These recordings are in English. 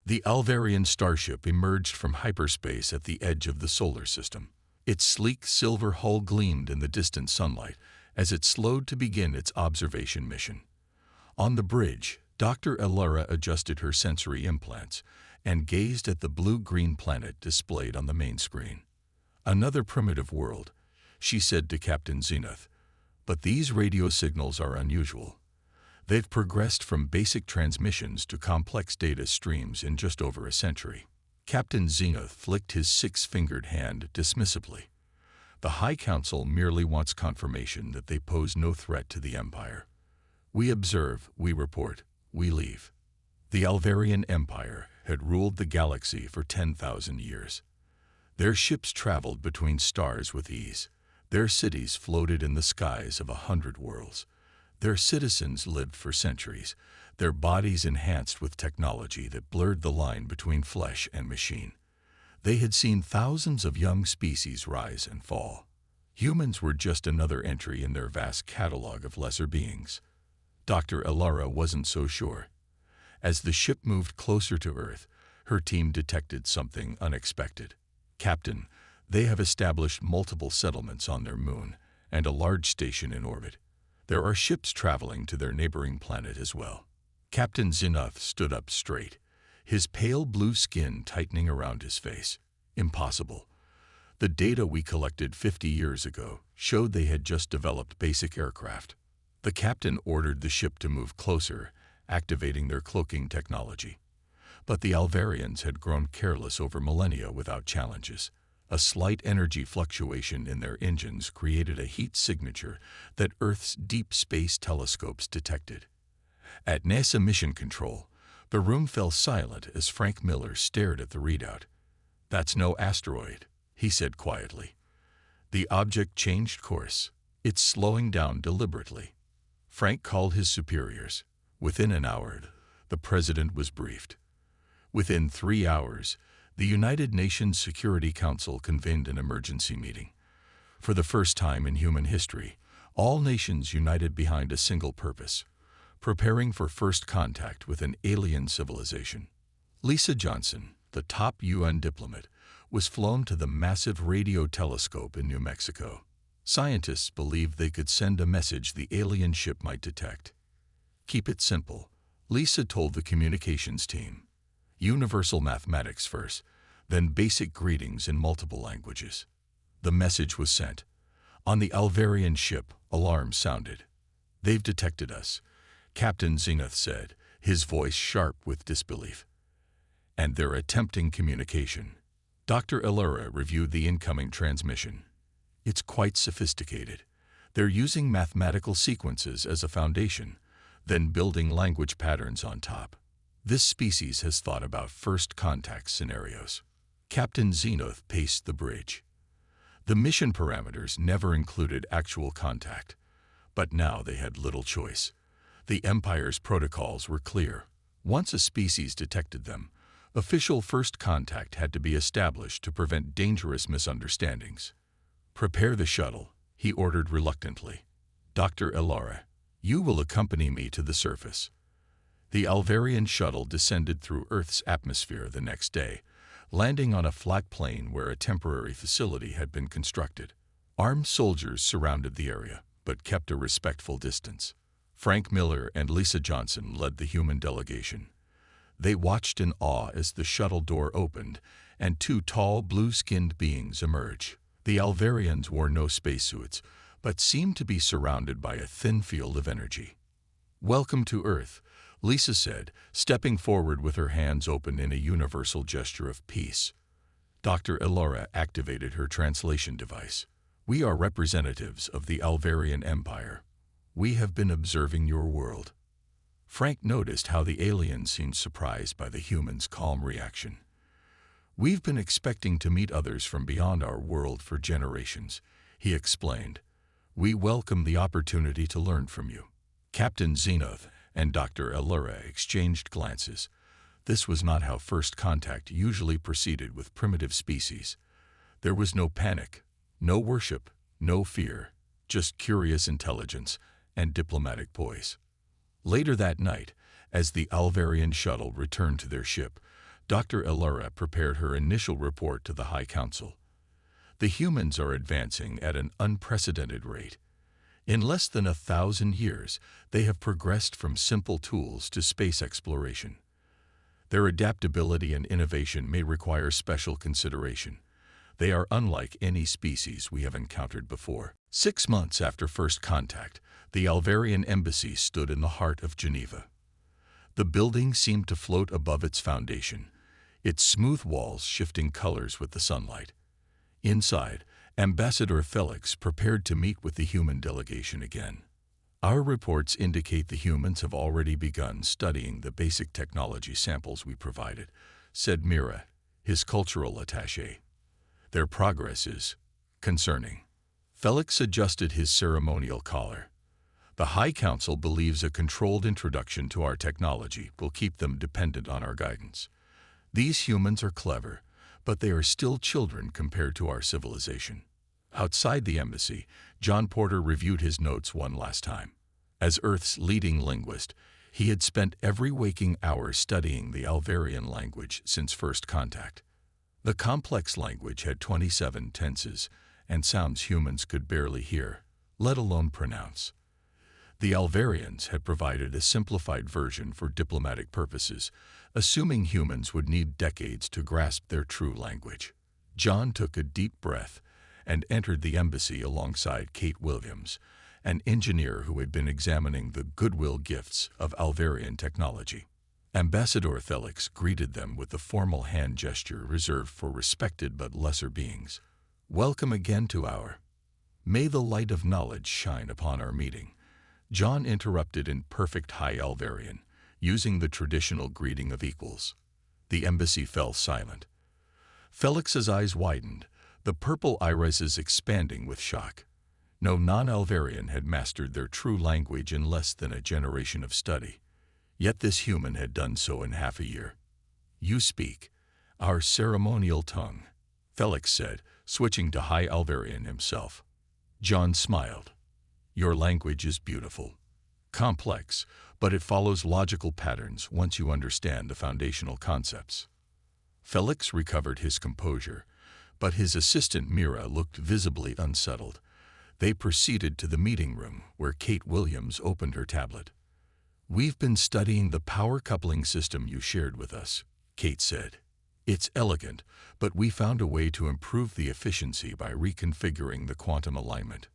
The Alvarian starship emerged from hyperspace at the edge of the solar system. Its sleek silver hull gleamed in the distant sunlight as it slowed to begin its observation mission. On the bridge, Dr. Elara adjusted her sensory implants and gazed at the blue-green planet displayed on the main screen. "Another primitive world," she said to Captain Zenith, "but these radio signals are unusual. They've progressed from basic transmissions to complex data streams in just over a century." Captain Zenith flicked his six-fingered hand dismissively. "The High Council merely wants confirmation that they pose no threat to the Empire. We observe, we report, we leave." The Alvarian Empire had ruled the galaxy for 10,000 years. Their ships traveled between stars with ease. Their cities floated in the skies of 100 worlds. Their citizens lived for centuries, their bodies enhanced with technology that blurred the line between flesh and machine. They had seen thousands of young species rise and fall. Humans were just another entry in their vast catalog of lesser beings. Dr. Elara wasn't so sure. As the ship moved closer to Earth, her team detected something unexpected. "Captain, they have established multiple settlements on their moon and a large station in orbit. There are ships traveling to their neighboring planet as well." Captain Zenith stood up straight, his pale blue skin tightening around his face. "Impossible. The data we collected 50 years ago showed they had just developed basic aircraft." The captain ordered the ship to move closer, activating their cloaking technology. But the Alvarians had grown careless over millennia without challenges. A slight energy fluctuation in their engines created a heat signature that Earth's deep space telescopes detected. At NASA Mission Control, the room fell silent as Frank Miller stared at the readout. "That's no asteroid," he said quietly. "The object changed course. It's slowing down deliberately." Frank called his superiors. Within an hour, the president was briefed. Within 3 hours, the United Nations Security Council convened an emergency meeting. For the first time in human history, all nations united behind a single purpose: preparing for first contact with an alien civilization. Lisa Johnson, the top UN diplomat, was flown to the massive radio telescope in New Mexico. Scientists believed they could send a message the alien ship might detect. "Keep it simple," Lisa told the communications team. "Universal mathematics first, then basic greetings in multiple languages." The message was sent. On the Alvarian ship, alarms sounded. "They've detected us," Captain Zenith said, his voice sharp with disbelief. "And they're attempting communication." Dr. Elara reviewed the incoming transmission. "It's quite sophisticated. They're using mathematical sequences as a foundation, then building language patterns on top. This species has thought about first contact scenarios." Captain Zenith paced the bridge. The mission parameters never included actual contact, but now they had little choice. The Empire's protocols were clear. Once a species detected them, official first contact had to be established to prevent dangerous misunderstandings. "Prepare the shuttle," he ordered reluctantly. "Dr. Elara, you will accompany me to the surface." The Alvarian shuttle descended through Earth's atmosphere the next day, landing on a flat plain where a temporary facility had been constructed. Armed soldiers surrounded the area, but kept a respectful distance. Frank Miller and Lisa Johnson led the human delegation. They watched in awe as the shuttle door opened and 2 tall, blue-skinned beings emerged. The Alvarians wore no spacesuits, but seemed to be surrounded by a thin field of energy. "Welcome to Earth," Lisa said, stepping forward with her hands open in a universal gesture of peace. Dr. Elara activated her translation device. "We are representatives of the Alvarian Empire. We have been observing your world." Frank noticed how the aliens seemed surprised by the humans' calm reaction. "We've been expecting to meet others from beyond our world for generations," he explained. "We welcome the opportunity to learn from you." Captain Zenith and Dr. Elara exchanged glances. This was not how first contact usually proceeded with primitive species. There was no panic, no worship, no fear, just curious intelligence and diplomatic poise. Later that night, as the Alvarian shuttle returned to their ship, Dr. Elora prepared her initial report to the High Council. The humans are advancing at an unprecedented rate. In less than 1,000 years, they have progressed from simple tools to space exploration. Their adaptability and innovation may require special consideration. They are unlike any species we have encountered before. 6 months after first contact, the Alvarian embassy stood in the heart of Geneva. The building seemed to float above its foundation, its smooth walls shifting colors with the sunlight. Inside, Ambassador Felix prepared to meet with the human delegation again. Our reports indicate the humans have already begun studying the basic technology samples we provided, said Mira, his cultural attaché. Their progress is concerning. Felix adjusted his ceremonial collar. The High Council believes a controlled introduction to our technology will keep them dependent on our guidance. These humans are clever, but they are still children compared to our civilization. Outside the embassy, John Porter reviewed his notes one last time. As Earth's leading linguist, he had spent every waking hour studying the Alvarian language since first contact. The complex language had 27 tenses and sounds humans could barely hear, let alone pronounce. The Alvarians had provided a simplified version for diplomatic purposes, assuming humans would need decades to grasp their true language. John took a deep breath and entered the embassy alongside Kate Williams, an engineer who had been examining the goodwill gifts of Alvarian technology. Ambassador Felix greeted them with the formal hand gesture reserved for respected but lesser beings. Welcome again to our. May the light of knowledge shine upon our meeting. John interrupted in perfect High Alvarian, using the traditional greeting of equals. The embassy fell silent. Felix's eyes widened, the purple irises expanding with shock. No non-Alvarian had mastered their true language in less than a generation of study. Yet this human had done so in half a year. You speak our ceremonial tongue, Felix said, switching to High Alvarian himself. John smiled. Your language is beautiful. Complex, but it follows logical patterns once you understand the foundational concepts. Felix recovered his composure, but his assistant Mira looked visibly unsettled. They proceeded to the meeting room, where Kate Williams opened her tablet. We've been studying the power coupling system you shared with us, Kate said. It's elegant, but we found a way to improve the efficiency by reconfiguring the quantum alignment.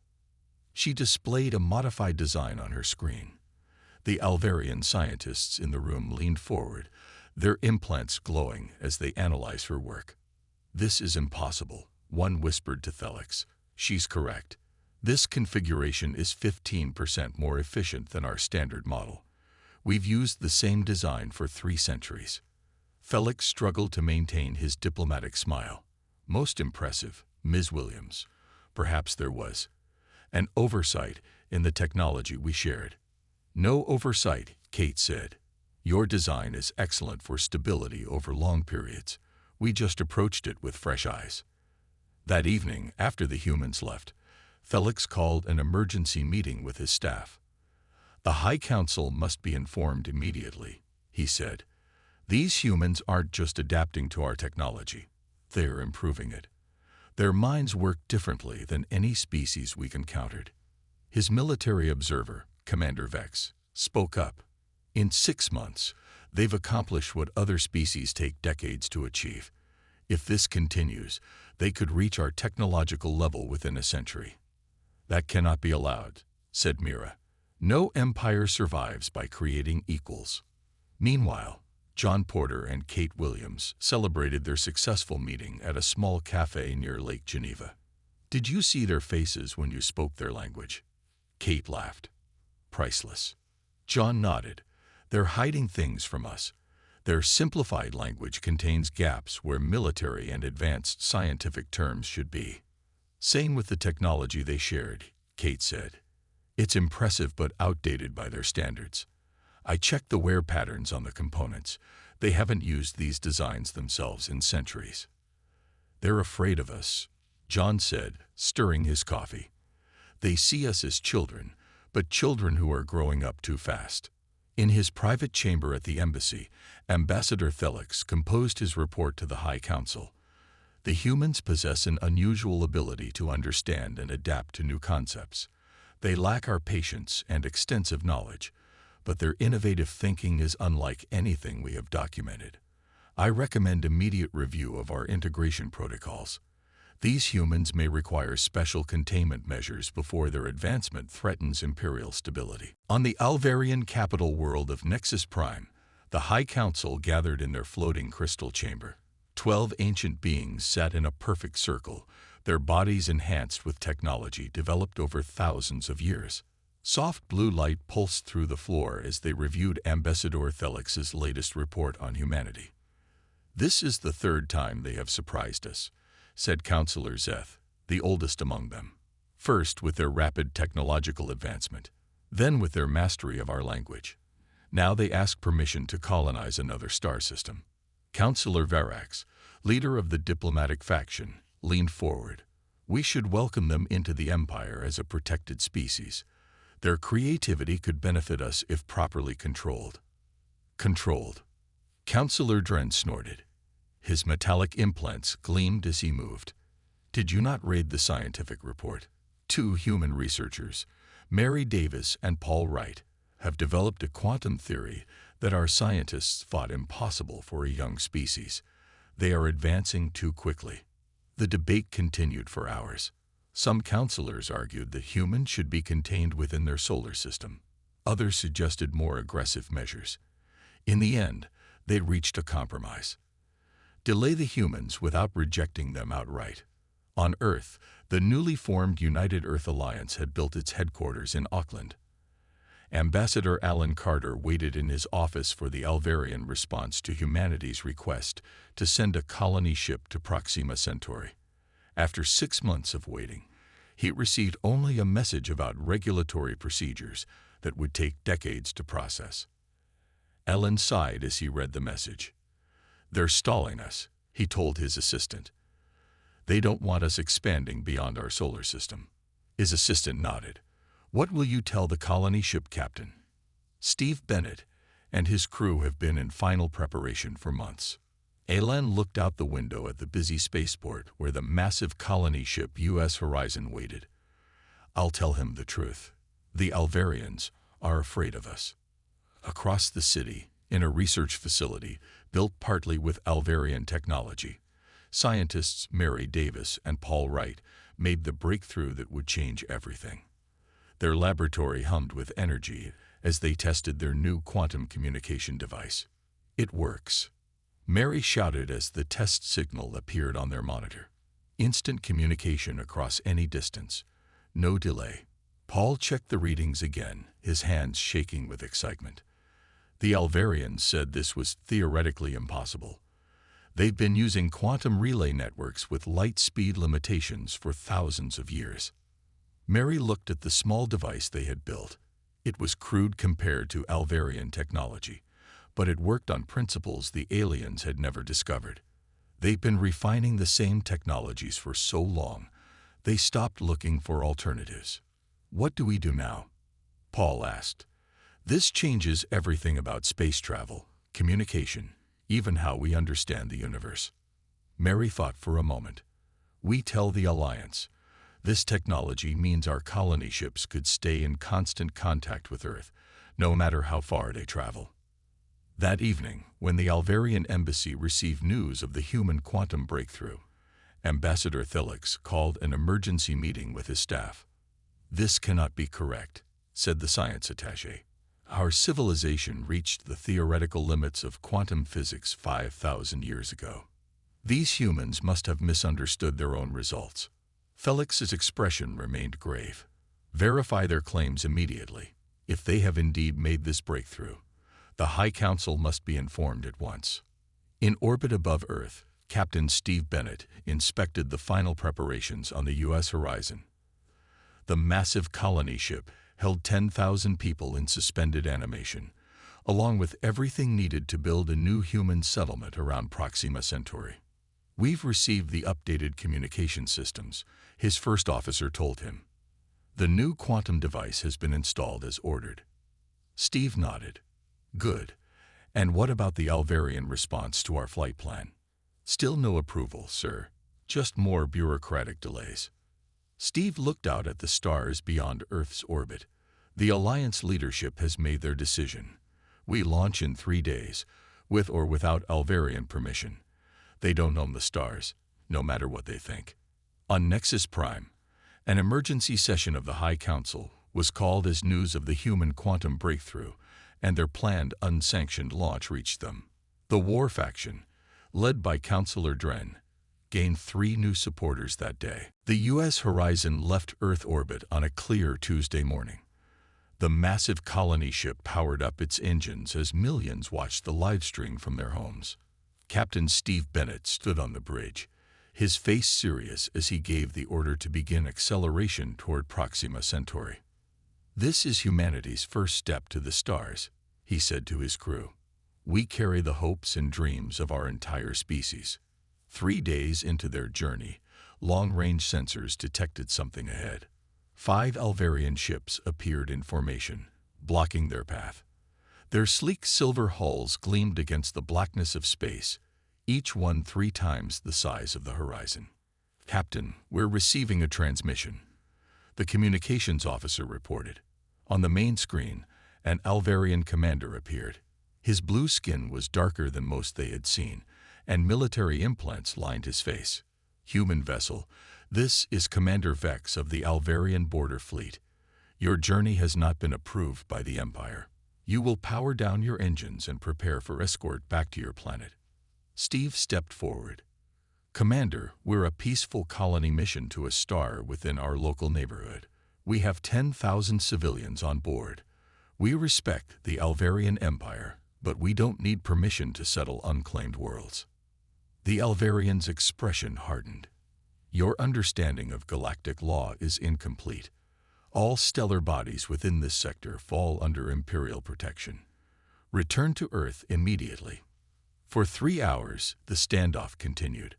She displayed a modified design on her screen. The Alvarian scientists in the room leaned forward, their implants glowing as they analyzed her work. This is impossible, one whispered to Felix. She's correct. This configuration is 15% more efficient than our standard model. We've used the same design for 3 centuries. Felix struggled to maintain his diplomatic smile. Most impressive, Ms. Williams. Perhaps there was an oversight in the technology we shared. No oversight, Kate said. Your design is excellent for stability over long periods. We just approached it with fresh eyes. That evening, after the humans left, Felix called an emergency meeting with his staff. The High Council must be informed immediately, he said. These humans aren't just adapting to our technology, they're improving it. Their minds work differently than any species we've encountered. His military observer, Commander Vex, spoke up. In 6 months, they've accomplished what other species take decades to achieve. If this continues, they could reach our technological level within a century. That cannot be allowed, said Mira. No empire survives by creating equals. Meanwhile, John Porter and Kate Williams celebrated their successful meeting at a small cafe near Lake Geneva. Did you see their faces when you spoke their language? Kate laughed. Priceless. John nodded. They're hiding things from us. Their simplified language contains gaps where military and advanced scientific terms should be. Same with the technology they shared, Kate said. It's impressive but outdated by their standards. I checked the wear patterns on the components. They haven't used these designs themselves in centuries. They're afraid of us, John said, stirring his coffee. They see us as children, but children who are growing up too fast. In his private chamber at the embassy, Ambassador Thelix composed his report to the High Council. The humans possess an unusual ability to understand and adapt to new concepts. They lack our patience and extensive knowledge, but their innovative thinking is unlike anything we have documented. I recommend immediate review of our integration protocols. These humans may require special containment measures before their advancement threatens Imperial stability. On the Alvarian capital world of Nexus Prime, the High Council gathered in their floating crystal chamber. 12 ancient beings sat in a perfect circle, their bodies enhanced with technology developed over thousands of years. Soft blue light pulsed through the floor as they reviewed Ambassador Thelix's latest report on humanity. "This is the third time they have surprised us," said Counselor Zeth, the oldest among them. "First with their rapid technological advancement, then with their mastery of our language. Now they ask permission to colonize another star system." Counselor Verax, leader of the diplomatic faction, leaned forward. "We should welcome them into the Empire as a protected species. Their creativity could benefit us if properly controlled." Controlled. Counselor Dren snorted. His metallic implants gleamed as he moved. "Did you not read the scientific report? 2 human researchers, Mary Davis and Paul Wright, have developed a quantum theory that our scientists thought impossible for a young species. They are advancing too quickly." The debate continued for hours. Some counselors argued that humans should be contained within their solar system. Others suggested more aggressive measures. In the end, they reached a compromise. Delay the humans without rejecting them outright. On Earth, the newly formed United Earth Alliance had built its headquarters in Auckland. Ambassador Alan Carter waited in his office for the Alvarian response to humanity's request to send a colony ship to Proxima Centauri. After 6 months of waiting, he received only a message about regulatory procedures that would take decades to process. Alan sighed as he read the message. "They're stalling us," he told his assistant. "They don't want us expanding beyond our solar system." His assistant nodded. "What will you tell the colony ship captain?" "Steve Bennett and his crew have been in final preparation for months." Alan looked out the window at the busy spaceport where the massive colony ship US Horizon waited. "I'll tell him the truth. The Alvarians are afraid of us." Across the city, in a research facility built partly with Alvarian technology, scientists Mary Davis and Paul Wright made the breakthrough that would change everything. Their laboratory hummed with energy as they tested their new quantum communication device. "It works," Mary shouted as the test signal appeared on their monitor. "Instant communication across any distance. No delay." Paul checked the readings again, his hands shaking with excitement. The Alvarians said this was theoretically impossible. They've been using quantum relay networks with light speed limitations for thousands of years. Mary looked at the small device they had built. It was crude compared to Alvarian technology, but it worked on principles the aliens had never discovered. They've been refining the same technologies for so long, they stopped looking for alternatives. "What do we do now?" Paul asked. "This changes everything about space travel, communication, even how we understand the universe." Mary thought for a moment. "We tell the Alliance. This technology means our colony ships could stay in constant contact with Earth, no matter how far they travel." That evening, when the Alvarian embassy received news of the human quantum breakthrough, Ambassador Thelix called an emergency meeting with his staff. "This cannot be correct," said the science attaché. "Our civilization reached the theoretical limits of quantum physics 5,000 years ago. These humans must have misunderstood their own results." Felix's expression remained grave. "Verify their claims immediately. If they have indeed made this breakthrough, the High Council must be informed at once." In orbit above Earth, Captain Steve Bennett inspected the final preparations on the US Horizon. The massive colony ship held 10,000 people in suspended animation, along with everything needed to build a new human settlement around Proxima Centauri. "We've received the updated communication systems," his first officer told him. "The new quantum device has been installed as ordered." Steve nodded. Good. And what about the Alvarian response to our flight plan? Still no approval, sir. Just more bureaucratic delays. Steve looked out at the stars beyond Earth's orbit. The Alliance leadership has made their decision. We launch in 3 days, with or without Alvarian permission. They don't own the stars, no matter what they think. On Nexus Prime, an emergency session of the High Council was called as news of the human quantum breakthrough and their planned unsanctioned launch reached them. The War faction, led by Councillor Dren, gained 3 new supporters that day. The U.S. Horizon left Earth orbit on a clear Tuesday morning. The massive colony ship powered up its engines as millions watched the live stream from their homes. Captain Steve Bennett stood on the bridge, his face serious as he gave the order to begin acceleration toward Proxima Centauri. "This is humanity's first step to the stars," he said to his crew. "We carry the hopes and dreams of our entire species." 3 days into their journey, long-range sensors detected something ahead. 5 Alvarian ships appeared in formation, blocking their path. Their sleek silver hulls gleamed against the blackness of space, each one 3 times the size of the horizon. "Captain, we're receiving a transmission," the communications officer reported. On the main screen, an Alvarian commander appeared. His blue skin was darker than most they had seen, and military implants lined his face. "Human vessel, this is Commander Vex of the Alvarian Border Fleet. Your journey has not been approved by the Empire. You will power down your engines and prepare for escort back to your planet." Steve stepped forward. "Commander, we're a peaceful colony mission to a star within our local neighborhood. We have 10,000 civilians on board. We respect the Alvarian Empire, but we don't need permission to settle unclaimed worlds." The Alvarian's expression hardened. "Your understanding of galactic law is incomplete. All stellar bodies within this sector fall under Imperial protection. Return to Earth immediately." For 3 hours, the standoff continued.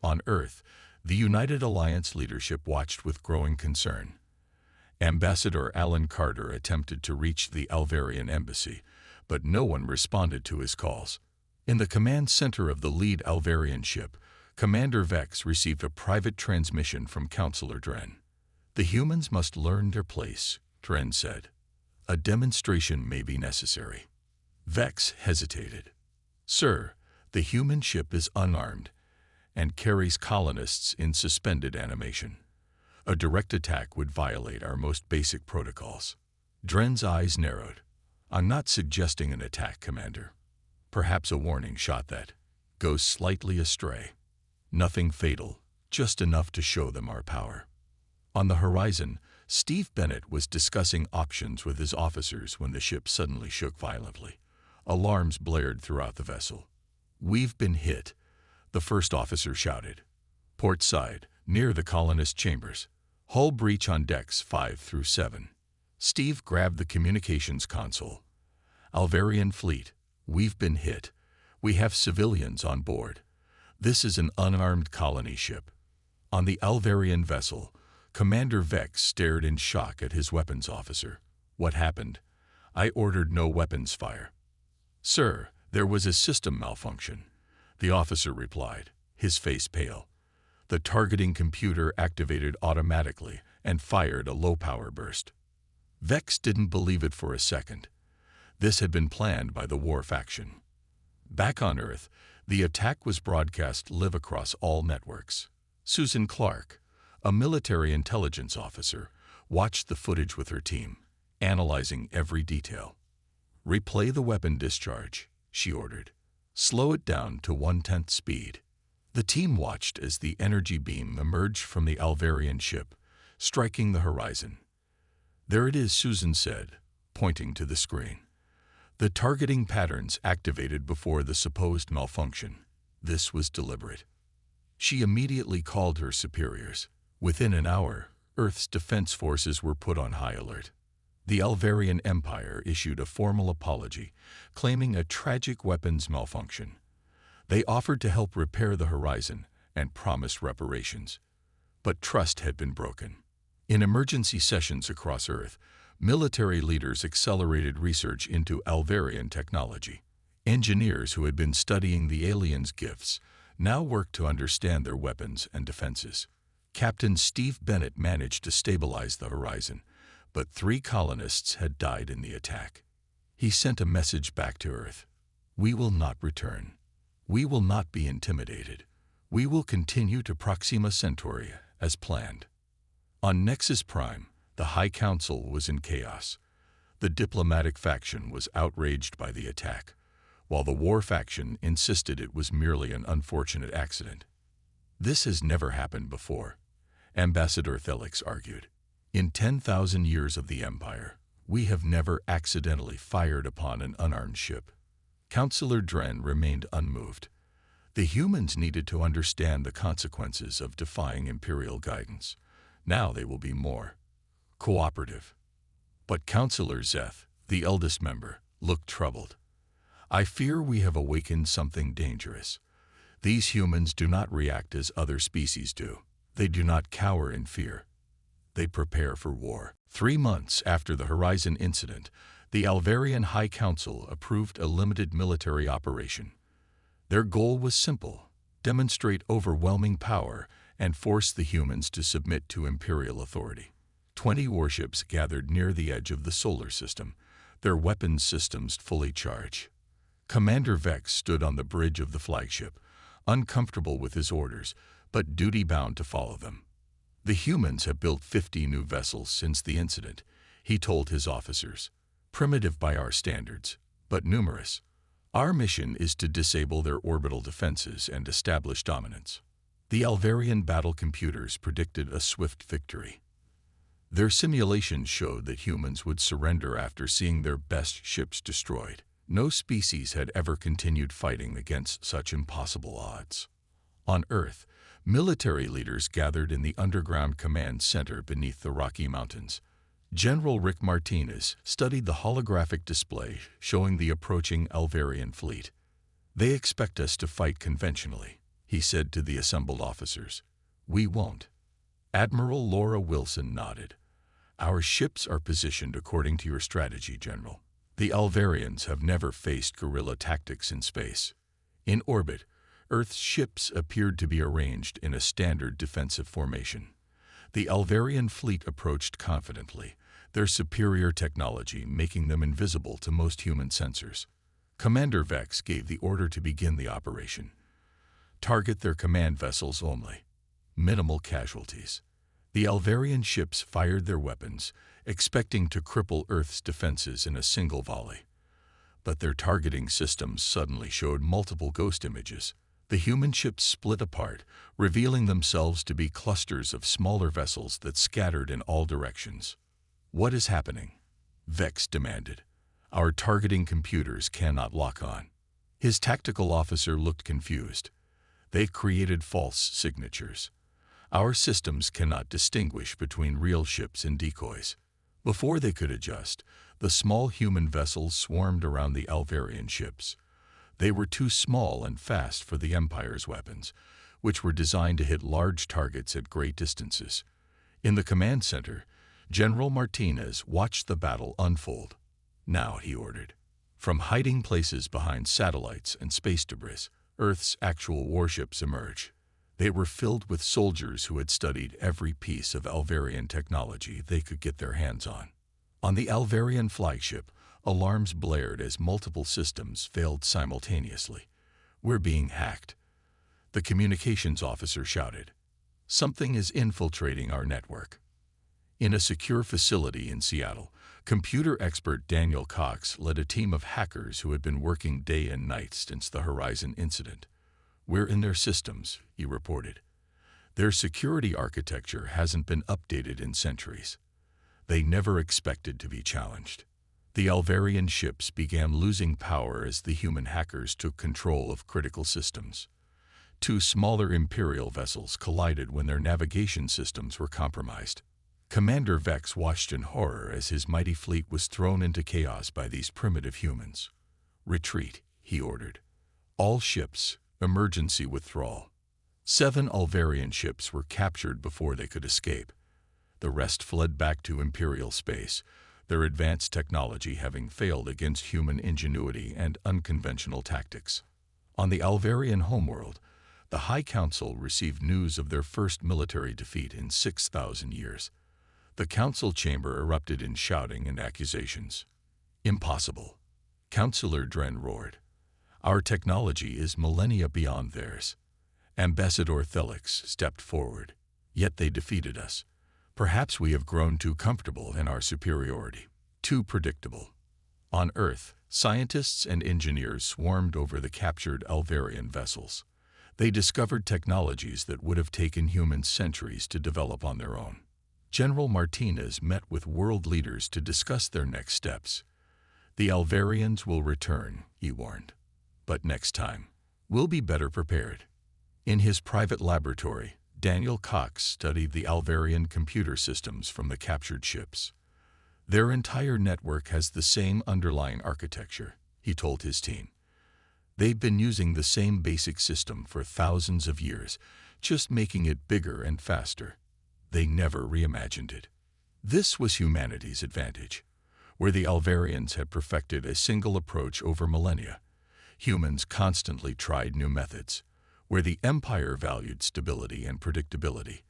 On Earth, the United Alliance leadership watched with growing concern. Ambassador Alan Carter attempted to reach the Alvarian embassy, but no one responded to his calls. In the command center of the lead Alvarian ship, Commander Vex received a private transmission from Councillor Dren. "The humans must learn their place," Dren said. "A demonstration may be necessary." Vex hesitated. "Sir, the human ship is unarmed and carries colonists in suspended animation. A direct attack would violate our most basic protocols." Dren's eyes narrowed. "I'm not suggesting an attack, Commander. Perhaps a warning shot that goes slightly astray. Nothing fatal, just enough to show them our power." On the horizon, Steve Bennett was discussing options with his officers when the ship suddenly shook violently. Alarms blared throughout the vessel. "We've been hit," the first officer shouted. "Port side, near the colonist chambers. Hull breach on decks 5 through 7. Steve grabbed the communications console. "Alvarian fleet, we've been hit. We have civilians on board. This is an unarmed colony ship." On the Alvarian vessel, Commander Vex stared in shock at his weapons officer. "What happened?" "I ordered no weapons fire." "Sir, there was a system malfunction," the officer replied, his face pale. "The targeting computer activated automatically and fired a low-power burst." Vex didn't believe it for a second. This had been planned by the War faction. Back on Earth, the attack was broadcast live across all networks. Susan Clark, a military intelligence officer, watched the footage with her team, analyzing every detail. "Replay the weapon discharge," she ordered. "Slow it down to 1/10 speed." The team watched as the energy beam emerged from the Alvarian ship, striking the horizon. "There it is," Susan said, pointing to the screen. The targeting patterns activated before the supposed malfunction. This was deliberate. She immediately called her superiors. Within an hour, Earth's defense forces were put on high alert. The Alvarian Empire issued a formal apology, claiming a tragic weapons malfunction. They offered to help repair the horizon and promised reparations. But trust had been broken. In emergency sessions across Earth, Military leaders accelerated research into Alvarian technology. Engineers who had been studying the aliens' gifts now worked to understand their weapons and defenses. Captain Steve Bennett managed to stabilize the horizon, but 3 colonists had died in the attack. He sent a message back to Earth. "We will not return. We will not be intimidated. We will continue to Proxima Centauri as planned." On Nexus Prime, the High Council was in chaos. The diplomatic faction was outraged by the attack, while the war faction insisted it was merely an unfortunate accident. "This has never happened before," Ambassador Thelix argued. "In 10,000 years of the Empire, we have never accidentally fired upon an unarmed ship." Councillor Dren remained unmoved. The humans needed to understand the consequences of defying Imperial guidance. Now they will be more cooperative. But Councillor Zeth, the eldest member, looked troubled. "I fear we have awakened something dangerous. These humans do not react as other species do. They do not cower in fear. They prepare for war." 3 months after the Horizon incident, the Alvarian High Council approved a limited military operation. Their goal was simple: demonstrate overwhelming power and force the humans to submit to Imperial authority. 20 warships gathered near the edge of the solar system, their weapons systems fully charged. Commander Vex stood on the bridge of the flagship, uncomfortable with his orders, but duty-bound to follow them. "The humans have built 50 new vessels since the incident," he told his officers. "Primitive by our standards, but numerous. Our mission is to disable their orbital defenses and establish dominance." The Alvarian battle computers predicted a swift victory. Their simulations showed that humans would surrender after seeing their best ships destroyed. No species had ever continued fighting against such impossible odds. On Earth, military leaders gathered in the underground command center beneath the Rocky Mountains. General Rick Martinez studied the holographic display showing the approaching Alvarian fleet. "They expect us to fight conventionally," he said to the assembled officers. "We won't." Admiral Laura Wilson nodded. "Our ships are positioned according to your strategy, General. The Alvarians have never faced guerrilla tactics in space. In orbit, Earth's ships appeared to be arranged in a standard defensive formation. The Alvarian fleet approached confidently, their superior technology making them invisible to most human sensors. Commander Vex gave the order to begin the operation. "Target their command vessels only. Minimal casualties." The Alvarian ships fired their weapons, expecting to cripple Earth's defenses in a single volley. But their targeting systems suddenly showed multiple ghost images. The human ships split apart, revealing themselves to be clusters of smaller vessels that scattered in all directions. "What is happening?" Vex demanded. "Our targeting computers cannot lock on." His tactical officer looked confused. "They created false signatures. Our systems cannot distinguish between real ships and decoys." Before they could adjust, the small human vessels swarmed around the Alvarian ships. They were too small and fast for the Empire's weapons, which were designed to hit large targets at great distances. In the command center, General Martinez watched the battle unfold. "Now," he ordered. From hiding places behind satellites and space debris, Earth's actual warships emerged. They were filled with soldiers who had studied every piece of Alvarian technology they could get their hands on. On the Alvarian flagship, alarms blared as multiple systems failed simultaneously. "We're being hacked," the communications officer shouted. "Something is infiltrating our network." In a secure facility in Seattle, computer expert Daniel Cox led a team of hackers who had been working day and night since the Horizon incident. "We're in their systems," he reported. "Their security architecture hasn't been updated in centuries. They never expected to be challenged." The Alvarian ships began losing power as the human hackers took control of critical systems. 2 smaller Imperial vessels collided when their navigation systems were compromised. Commander Vex watched in horror as his mighty fleet was thrown into chaos by these primitive humans. "Retreat," he ordered. "All ships, emergency withdrawal." 7 Alvarian ships were captured before they could escape. The rest fled back to Imperial space, their advanced technology having failed against human ingenuity and unconventional tactics. On the Alvarian homeworld, the High Council received news of their first military defeat in 6,000 years. The council chamber erupted in shouting and accusations. "Impossible," Councillor Dren roared. "Our technology is millennia beyond theirs." Ambassador Thelix stepped forward. "Yet they defeated us. Perhaps we have grown too comfortable in our superiority, too predictable." On Earth, scientists and engineers swarmed over the captured Alvarian vessels. They discovered technologies that would have taken humans centuries to develop on their own. General Martinez met with world leaders to discuss their next steps. "The Alvarians will return," he warned. "But next time, we'll be better prepared." In his private laboratory, Daniel Cox studied the Alvarian computer systems from the captured ships. "Their entire network has the same underlying architecture," he told his team. "They've been using the same basic system for thousands of years, just making it bigger and faster. They never reimagined it." This was humanity's advantage. Where the Alvarians had perfected a single approach over millennia, humans constantly tried new methods. Where the Empire valued stability and predictability,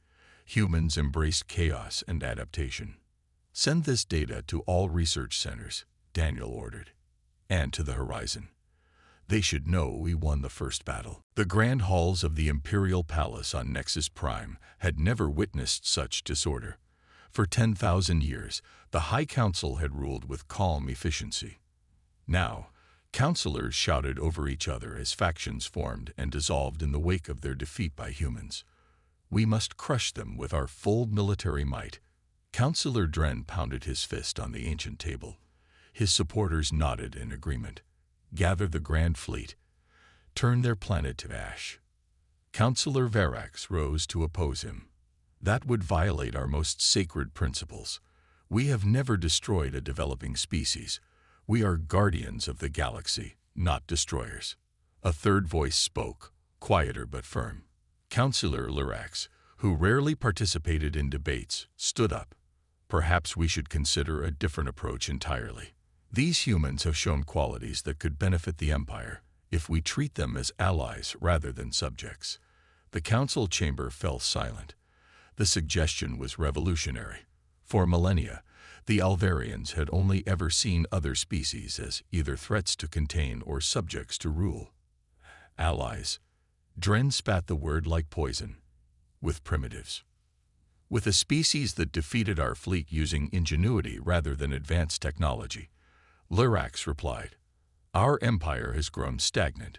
humans embraced chaos and adaptation. "Send this data to all research centers," Daniel ordered, "and to the horizon. They should know we won the first battle." The grand halls of the Imperial Palace on Nexus Prime had never witnessed such disorder. For 10,000 years, the High Council had ruled with calm efficiency. Now, councilors shouted over each other as factions formed and dissolved in the wake of their defeat by humans. "We must crush them with our full military might." Councillor Dren pounded his fist on the ancient table. His supporters nodded in agreement. "Gather the Grand Fleet. Turn their planet to ash." Councillor Verax rose to oppose him. "That would violate our most sacred principles. We have never destroyed a developing species. We are guardians of the galaxy, not destroyers." A third voice spoke, quieter but firm. Councillor Lurax, who rarely participated in debates, stood up. "Perhaps we should consider a different approach entirely. These humans have shown qualities that could benefit the Empire if we treat them as allies rather than subjects." The council chamber fell silent. The suggestion was revolutionary. For millennia, the Alvarians had only ever seen other species as either threats to contain or subjects to rule. "Allies." Dren spat the word like poison. "With primitives. With a species that defeated our fleet using ingenuity rather than advanced technology." Lurax replied, "Our empire has grown stagnant.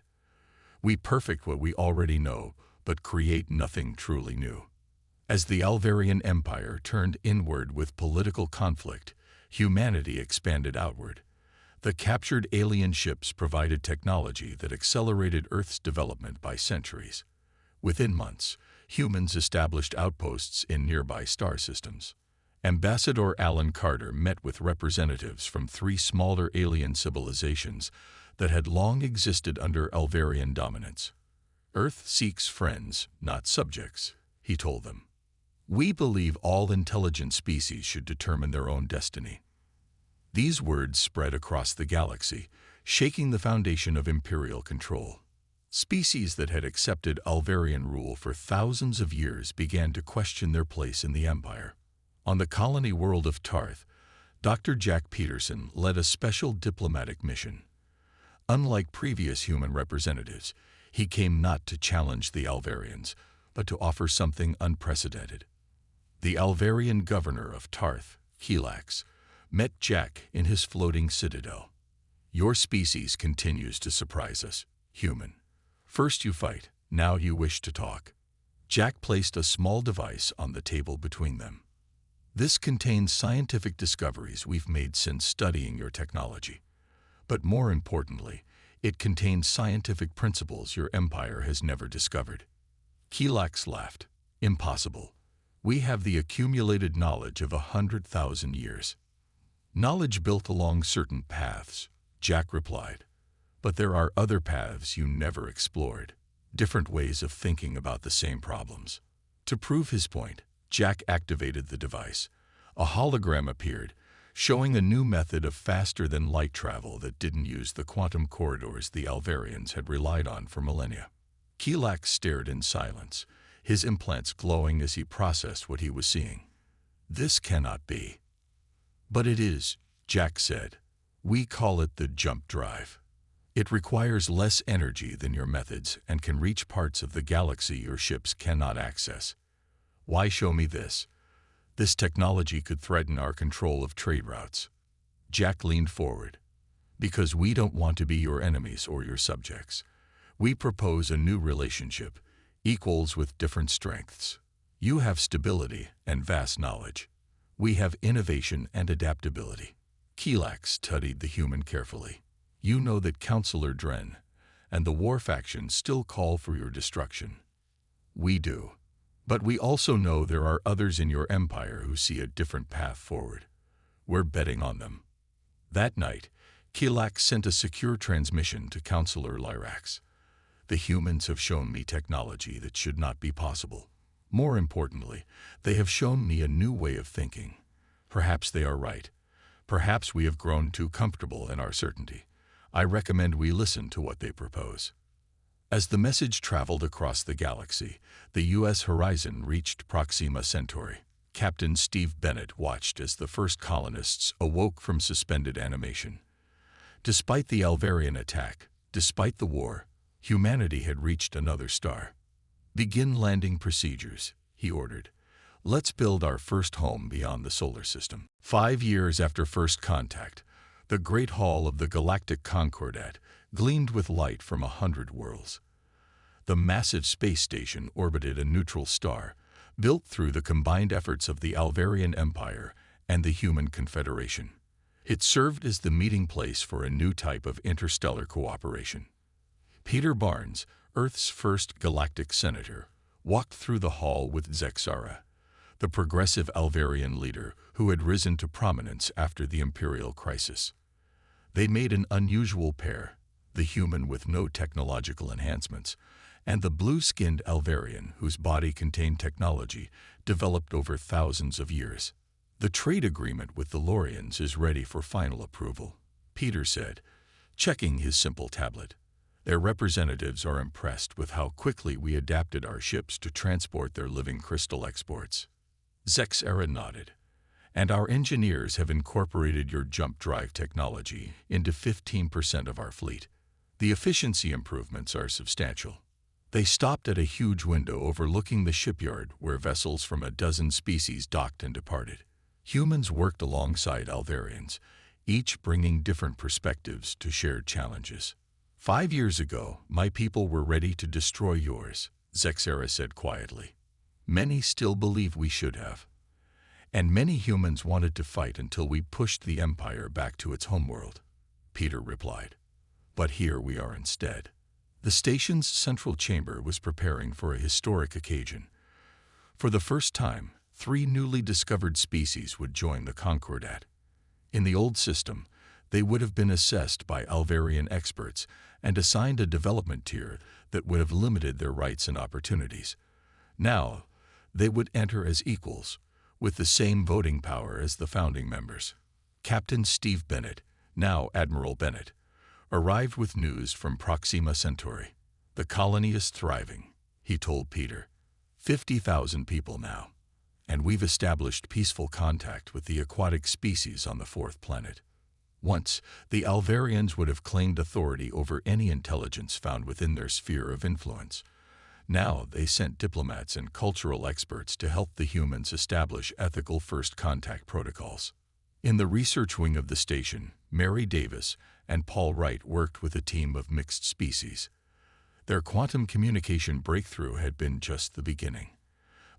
We perfect what we already know, but create nothing truly new." As the Alvarian Empire turned inward with political conflict, humanity expanded outward. The captured alien ships provided technology that accelerated Earth's development by centuries. Within months, humans established outposts in nearby star systems. Ambassador Alan Carter met with representatives from 3 smaller alien civilizations that had long existed under Alvarian dominance. "Earth seeks friends, not subjects," he told them. "We believe all intelligent species should determine their own destiny." These words spread across the galaxy, shaking the foundation of imperial control. Species that had accepted Alvarian rule for thousands of years began to question their place in the Empire. On the colony world of Tarth, Dr. Jack Peterson led a special diplomatic mission. Unlike previous human representatives, he came not to challenge the Alvarians, but to offer something unprecedented. The Alvarian governor of Tarth, Kelax, met Jack in his floating citadel. "Your species continues to surprise us, human. First you fight, now you wish to talk." Jack placed a small device on the table between them. "This contains scientific discoveries we've made since studying your technology. But more importantly, it contains scientific principles your empire has never discovered." Kelax laughed. "Impossible. We have the accumulated knowledge of 100,000 years." "Knowledge built along certain paths," Jack replied. "But there are other paths you never explored, different ways of thinking about the same problems." To prove his point, Jack activated the device. A hologram appeared, showing a new method of faster-than-light travel that didn't use the quantum corridors the Alvarians had relied on for millennia. Keelak stared in silence, his implants glowing as he processed what he was seeing. "This cannot be." "But it is," Jack said. "We call it the jump drive. It requires less energy than your methods and can reach parts of the galaxy your ships cannot access." "Why show me this?" "This technology could threaten our control of trade routes." Jack leaned forward. "Because we don't want to be your enemies or your subjects. We propose a new relationship, equals with different strengths. You have stability and vast knowledge. We have innovation and adaptability." Keelak studied the human carefully. "You know that Counselor Dren and the war faction still call for your destruction." "We do. But we also know there are others in your empire who see a different path forward. We're betting on them." That night, Keelak sent a secure transmission to Counselor Lyrax. "The humans have shown me technology that should not be possible. More importantly, they have shown me a new way of thinking. Perhaps they are right. Perhaps we have grown too comfortable in our certainty. I recommend we listen to what they propose." As the message traveled across the galaxy, the U.S. horizon reached Proxima Centauri. Captain Steve Bennett watched as the first colonists awoke from suspended animation. Despite the Alvarian attack, despite the war, humanity had reached another star. "Begin landing procedures," he ordered. "Let's build our first home beyond the solar system." 5 years after first contact, the Great Hall of the Galactic Concordat gleamed with light from 100 worlds. The massive space station orbited a neutral star, built through the combined efforts of the Alvarian Empire and the Human Confederation. It served as the meeting place for a new type of interstellar cooperation. Peter Barnes, Earth's first galactic senator, walked through the hall with Zexara, the progressive Alvarian leader who had risen to prominence after the Imperial crisis. They made an unusual pair, the human with no technological enhancements, and the blue-skinned Alvarian whose body contained technology developed over thousands of years. "The trade agreement with the Lorians is ready for final approval," Peter said, checking his simple tablet. "Their representatives are impressed with how quickly we adapted our ships to transport their living crystal exports." Zexara nodded. "And our engineers have incorporated your jump drive technology into 15% of our fleet. The efficiency improvements are substantial." They stopped at a huge window overlooking the shipyard where vessels from a dozen species docked and departed. Humans worked alongside Alvarians, each bringing different perspectives to shared challenges. "5 years ago, my people were ready to destroy yours," Zexara said quietly. "Many still believe we should have. And many humans wanted to fight until we pushed the Empire back to its homeworld," Peter replied. "But here we are instead." The station's central chamber was preparing for a historic occasion. For the first time, 3 newly discovered species would join the Concordat. In the old system, they would have been assessed by Alvarian experts and assigned a development tier that would have limited their rights and opportunities. Now, they would enter as equals, with the same voting power as the founding members. Captain Steve Bennett, now Admiral Bennett, arrived with news from Proxima Centauri. "The colony is thriving," he told Peter. 50,000 people now. And we've established peaceful contact with the aquatic species on the 4th planet. Once, the Alvarians would have claimed authority over any intelligence found within their sphere of influence. Now they sent diplomats and cultural experts to help the humans establish ethical first contact protocols. In the research wing of the station, Mary Davis and Paul Wright worked with a team of mixed species. Their quantum communication breakthrough had been just the beginning.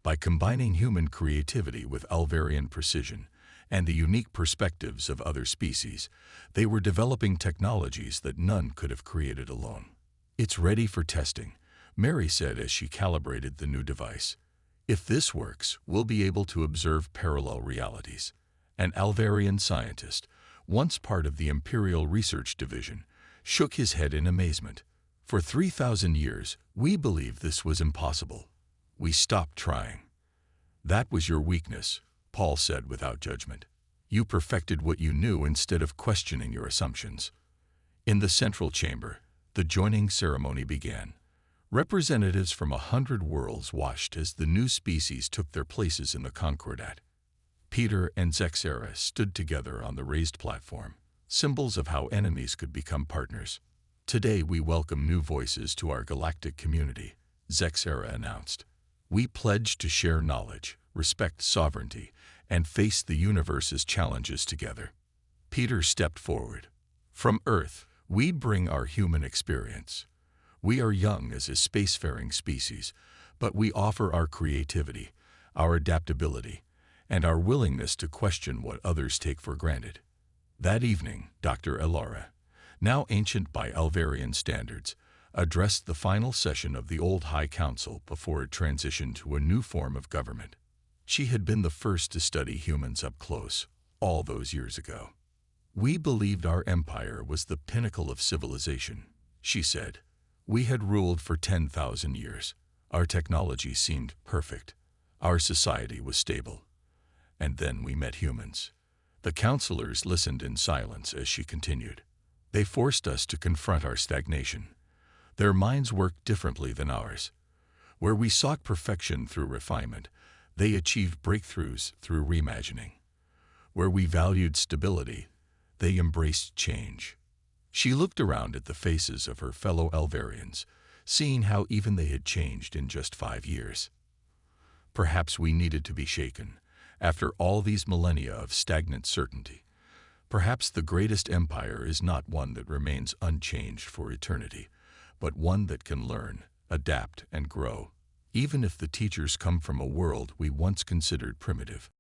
By combining human creativity with Alvarian precision and the unique perspectives of other species, they were developing technologies that none could have created alone. "It's ready for testing," Mary said as she calibrated the new device. "If this works, we'll be able to observe parallel realities." An Alvarian scientist, once part of the Imperial Research Division, shook his head in amazement. "For 3,000 years, we believed this was impossible. We stopped trying." "That was your weakness," Paul said without judgment. You perfected what you knew instead of questioning your assumptions. In the central chamber, the joining ceremony began. Representatives from 100 worlds watched as the new species took their places in the Concordat. Peter and Zexera stood together on the raised platform, symbols of how enemies could become partners. Today we welcome new voices to our galactic community, Zexera announced. We pledge to share knowledge, respect sovereignty, and face the universe's challenges together. Peter stepped forward. From Earth, we bring our human experience. We are young as a spacefaring species, but we offer our creativity, our adaptability, and our willingness to question what others take for granted. That evening, Dr. Elara, now ancient by Alvarian standards, addressed the final session of the old High Council before it transitioned to a new form of government. She had been the first to study humans up close, all those years ago. We believed our empire was the pinnacle of civilization, she said. We had ruled for 10,000 years. Our technology seemed perfect. Our society was stable. And then we met humans. The counselors listened in silence as she continued. They forced us to confront our stagnation. Their minds worked differently than ours. Where we sought perfection through refinement, they achieved breakthroughs through reimagining. Where we valued stability, they embraced change. She looked around at the faces of her fellow Elvarians, seeing how even they had changed in just 5 years. Perhaps we needed to be shaken. After all these millennia of stagnant certainty, perhaps the greatest empire is not one that remains unchanged for eternity, but one that can learn, adapt, and grow, even if the teachers come from a world we once considered primitive.